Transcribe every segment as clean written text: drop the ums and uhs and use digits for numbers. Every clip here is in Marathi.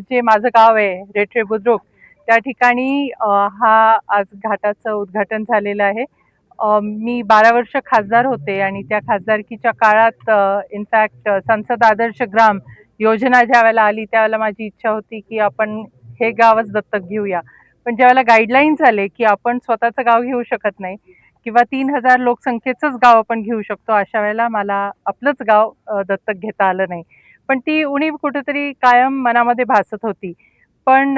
जे माझं गाव आहे रेठरे बुद्रुक त्या ठिकाणी हा आज घाटाचं उद्घाटन झालेलं आहे. मी 12 वर्ष खासदार होते आणि त्या खासदारकीच्या काळात इनफॅक्ट संसद आदर्श ग्राम योजना ज्यावेळेला आली त्यावेळेला माझी इच्छा होती की आपण हे गावच दत्तक घेऊया. पण ज्यावेळेला गाईडलाईन्स आले की आपण स्वतःचं गाव घेऊ शकत नाही किंवा 3,000 लोकसंख्येचंच गाव आपण घेऊ शकतो, अशा वेळेला मला आपलंच गाव दत्तक घेता आलं नाही. पण ती उणीव कुठेतरी कायम मनामध्ये भासत होती. पण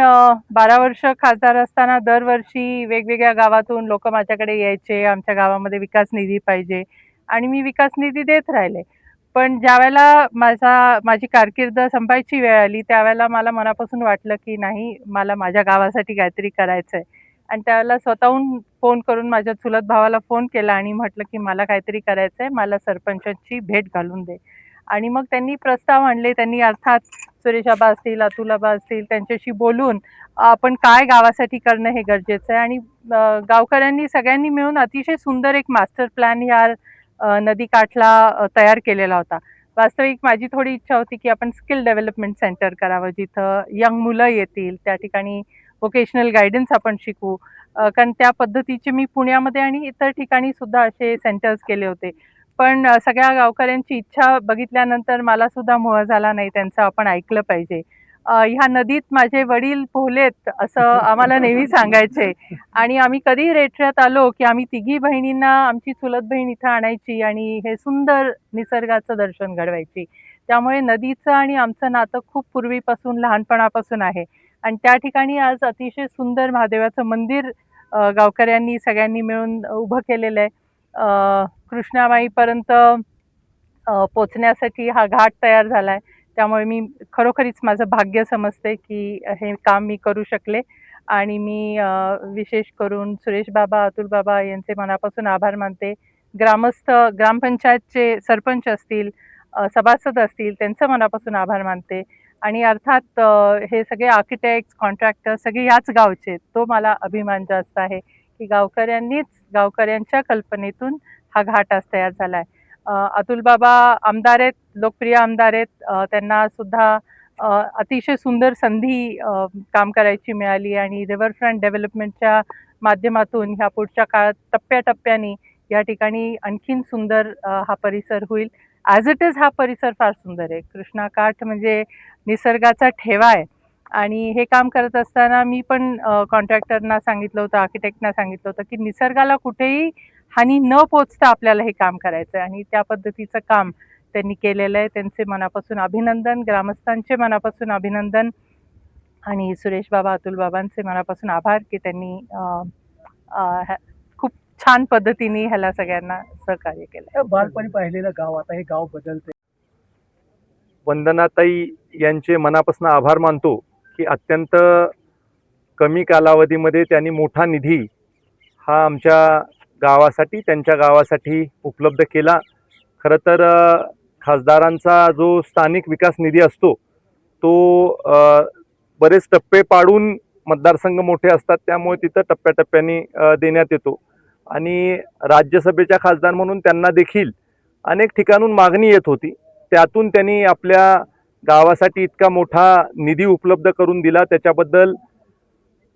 12 वर्ष खासदार असताना दरवर्षी वेगवेगळ्या गावातून लोक माझ्याकडे यायचे, आमच्या गावामध्ये विकास निधी पाहिजे आणि मी विकास निधी देत राहिले. पण ज्यावेळेला माझी कारकीर्द संपायची वेळ आली त्यावेळेला मला मनापासून वाटलं की नाही, मला माझ्या गावासाठी काहीतरी करायचं आहे. आणि त्यावेळेला स्वतःहून फोन करून माझ्या चुलत भावाला फोन केला आणि म्हटलं की मला काहीतरी करायचं आहे, मला सरपंचांची भेट घालून दे. आणि मग त्यांनी प्रस्ताव आणले. त्यांनी अर्थात सुरेशाबा असतील, अतुलाबा असतील त्यांच्याशी बोलून आपण काय गावासाठी करणं हे गरजेचं आहे. आणि गावकऱ्यांनी सगळ्यांनी मिळून अतिशय सुंदर एक मास्टर प्लॅन या नदीकाठला तयार केलेला होता. वास्तविक माझी थोडी इच्छा होती की आपण स्किल डेव्हलपमेंट सेंटर करावं, जिथं यंग मुलं येतील, त्या ठिकाणी व्होकेशनल गायडन्स आपण शिकू. कारण त्या पद्धतीचे मी पुण्यामध्ये आणि इतर ठिकाणी सुद्धा असे सेंटर्स केले होते. पण सगळ्या गावकऱ्यांची इच्छा बघितल्यानंतर मला सुद्धा मोह झाला नाही, त्यांचं आपण ऐकलं पाहिजे. ह्या नदीत माझे वडील पोहलेत असं आम्हाला नेहमी सांगायचे. आणि आम्ही कधी रेठऱ्यात आलो की आम्ही तिघी बहिणींना आमची चुलत बहीण इथं आणायची आणि हे सुंदर निसर्गाचं दर्शन घडवायची. त्यामुळे नदीचं आणि आमचं नातं खूप पूर्वीपासून, लहानपणापासून आहे. आणि त्या ठिकाणी आज अतिशय सुंदर महादेवाचं मंदिर गावकऱ्यांनी सगळ्यांनी मिळून उभं केलेलं आहे. कृष्णामाईपर्यंत पोचण्यासाठी हा घाट तयार झाला आहे. त्यामुळे मी खरोखरीच माझं भाग्य समजते की हे काम मी करू शकले. आणि मी विशेष करून सुरेश बाबा, अतुल बाबा यांचे मनापासून आभार मानते. ग्रामस्थ, ग्रामपंचायतचे सरपंच असतील, सभासद असतील, त्यांचं मनापासून आभार मानते. आणि अर्थात हे सगळे आर्किटेक्ट, कॉन्ट्रॅक्टर सगळे याच गावचे. तो मला अभिमान जास्त आहे की गावकऱ्यांनीच, गावकऱ्यांच्या कल्पनेतून हा घाट आज तयार झाला आहे. अतुल बाबा आमदार आहेत, लोकप्रिय आमदार आहेत. त्यांना सुद्धा अतिशय सुंदर संधी काम करायची मिळाली आणि रिव्हरफ्रंट डेव्हलपमेंटच्या माध्यमातून ह्या पुढच्या काळात टप्प्याटप्प्याने या ठिकाणी आणखीन सुंदर हा परिसर होईल. ॲज इट इज हा परिसर फार सुंदर आहे. कृष्णाकाठ म्हणजे निसर्गाचा ठेवा आहे. आणि हे काम करत असताना मी पण कॉन्ट्रॅक्टरना सांगितलं होतं, आर्किटेक्टना सांगितलं होतं की निसर्गाला कुठेही हानी न पोचता आपल्याला हे काम करायचं आहे. आणि त्या पद्धतीचं काम त्यांनी केलेलं आहे. त्यांचे मनापासून अभिनंदन, ग्रामस्थांचे मनापासून अभिनंदन आणि सुरेश बाबा, अतुल बाबांचे मनापासून आभार की त्यांनी खूप छान पद्धतीने ह्याला सगळ्यांना सहकार्य केलं. बालपणी पाहिलेलं गाव आता हे गाव बदलते. वंदनाताई यांचे मनापासून आभार मानतो की अत्यंत कमी कालावधीमध्ये त्यांनी मोठा निधी हा आमच्या गावासाठी, त्यांच्या गावासाठी उपलब्ध केला. खरं तर खासदारांचा जो स्थानिक विकास निधी असतो तो बरेच टप्पे पाडून, मतदारसंघ मोठे असतात त्यामुळे तिथं टप्प्याटप्प्याने देण्यात येतो. आणि राज्यसभेच्या खासदार म्हणून त्यांना देखील अनेक ठिकाणून मागणी येत होती. त्यातून त्यांनी आपल्या गावासाठी इतका मोठा निधी उपलब्ध करून दिला. त्याच्याबद्दल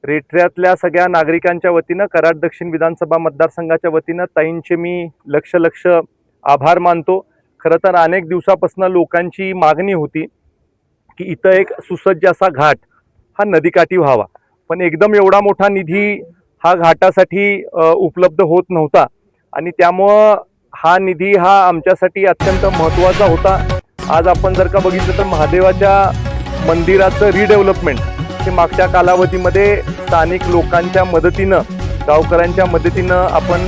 रेठऱ्यातल्या सगळ्या नागरिकांच्या वतीनं, कराड दक्षिण विधानसभा मतदारसंघाच्या वतीनं ताईंचे मी लक्ष आभार मानतो. खरं तर अनेक दिवसापासून लोकांची मागणी होती की इथं एक सुसज्ज असा घाट हा नदीकाठी व्हावा, पण एकदम एवढा मोठा निधी हा घाटासाठी उपलब्ध होत नव्हता. आणि त्यामुळं हा निधी हा आमच्यासाठी अत्यंत महत्त्वाचा होता. आज आपण जर का बघितलं तर महादेवाच्या मंदिराचं रिडेव्हलपमेंट हे मागच्या कालावधीमध्ये स्थानिक लोकांच्या मदतीनं, गावकऱ्यांच्या मदतीनं आपण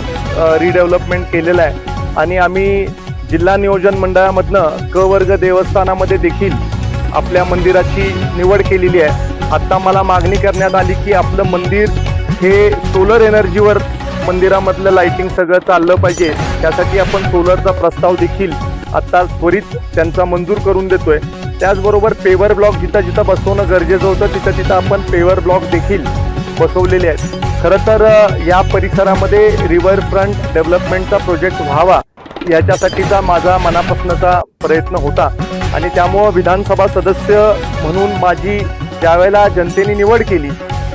रिडेव्हलपमेंट केलेलं आहे. आणि आम्ही जिल्हा नियोजन मंडळामधनं क वर्ग देवस्थानामध्ये देखील आपल्या मंदिराची निवड केलेली आहे. आत्ता मला मागणी करण्यात आली की आपलं मंदिर हे सोलर एनर्जीवर मंदिरामधलं लाइटिंग सगळं चाललं पाहिजे. त्यासाठी आपण सोलरचा प्रस्ताव देखील आत्ता त्वरित त्यांचा मंजूर करून देतोय. त्याचबरोबर पेवर ब्लॉक जिथं जिथं बसवणं गरजेचं होतं तिथं तिथं आपण पेवर ब्लॉक देखील बसवलेले आहेत. खरं तर या परिसरामध्ये रिव्हरफ्रंट डेव्हलपमेंटचा प्रोजेक्ट व्हावा याच्यासाठीचा माझा मनापासूनचा प्रयत्न होता आणि त्यामुळं विधानसभा सदस्य म्हणून माझी ज्यावेळेला जनतेने निवड केली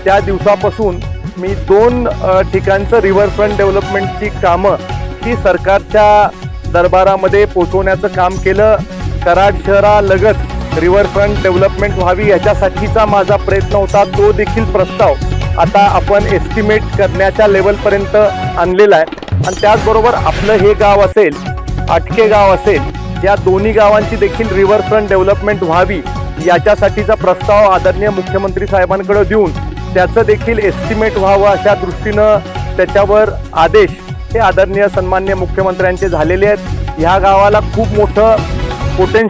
त्या दिवसापासून मी 2 ठिकाणचं रिव्हरफ्रंट डेव्हलपमेंटची कामं ही सरकारच्या दरबारामध्ये पोचवण्याचं काम केलं. कराड शहरालगत रिव्हरफ्रंट डेव्हलपमेंट व्हावी याच्यासाठीचा माझा प्रयत्न होता. तो देखील प्रस्ताव आता आपण एस्टिमेट करण्याच्या लेवलपर्यंत आणलेला आहे. आणि त्याचबरोबर आपलं हे गाव असेल, आटके गाव असेल, या दोन्ही गावांची देखील रिव्हरफ्रंट डेव्हलपमेंट व्हावी याच्यासाठीचा प्रस्ताव आदरणीय मुख्यमंत्री साहेबांकडे देऊन त्याचं देखील एस्टिमेट व्हावं अशा दृष्टीनं त्याच्यावर आदेश हे आदरणीय सन्माननीय मुख्यमंत्र्यांचे झालेले आहेत. ह्या गावाला खूप मोठं पोटेन्शियल